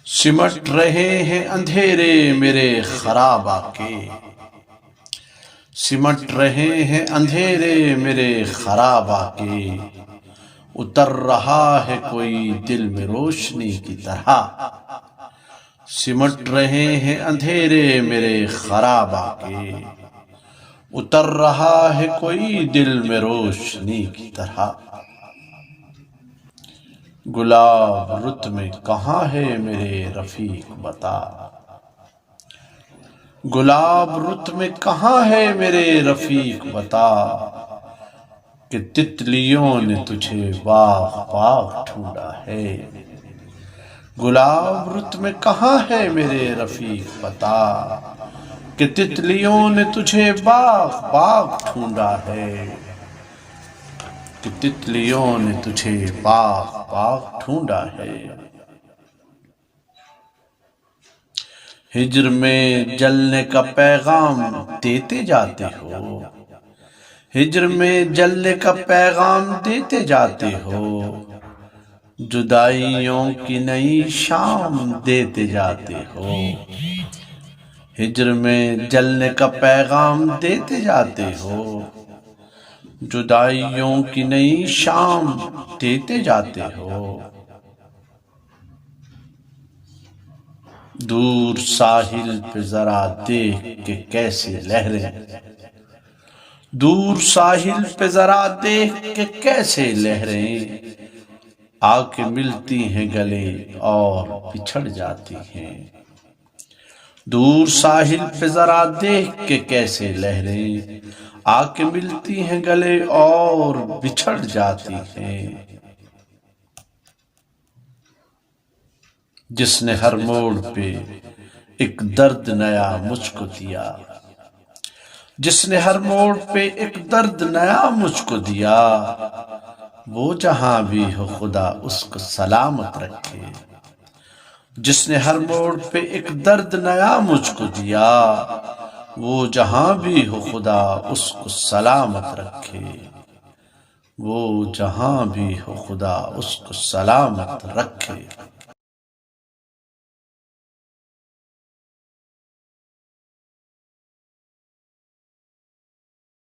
سمٹ رہے ہیں اندھیرے میرے خرابہ کے، سمٹ رہے ہیں اندھیرے میرے خرابہ کے، اتر رہا ہے کوئی دل میں روشنی کی طرح، سمٹ رہے ہیں اندھیرے میرے خرابہ کے، اتر رہا ہے کوئی دل میں روشنی کی طرح۔ گلاب رت میں کہاں ہے میرے رفیق بتا، گلاب رت میں کہاں ہے میرے رفیق بتا، کہ تتلیوں نے تجھے باغ باغ ڈھونڈا ہے، گلاب رت میں کہاں ہے میرے رفیق بتا، کہ تتلیوں نے تجھے باغ باغ ڈھونڈا ہے، کہ تتلیوں نے تجھے باغ باغ ڈھونڈا ہے۔ ہجر میں جلنے کا پیغام دیتے جاتے ہو، ہجر میں جلنے کا پیغام دیتے جاتے ہو، جدائیوں کی نئی شام دیتے جاتے ہو، ہجر میں جلنے کا پیغام دیتے جاتے ہو، جدائیوں کی نئی شام دیتے جاتے ہو۔ دور ساحل پہ ذرا دیکھ کے کیسے لہریں، دور ساحل پہ ذرا دیکھ کے کیسے لہریں، آ کے ملتی ہیں گلے اور بچھڑ جاتی ہیں، دور ساحل پہ ذرا دیکھ کے کیسے لہریں، آ کے ملتی ہیں گلے اور بچھڑ جاتی ہیں۔ جس نے ہر موڑ پہ ایک درد نیا مجھ کو دیا، جس نے ہر موڑ پہ ایک درد نیا مجھ کو دیا، وہ جہاں بھی ہو خدا اس کو سلامت رکھے، جس نے ہر موڑ پہ ایک درد نیا مجھ کو دیا، وہ جہاں بھی ہو خدا اس کو سلامت رکھے، وہ جہاں بھی ہو خدا اس کو سلامت رکھے۔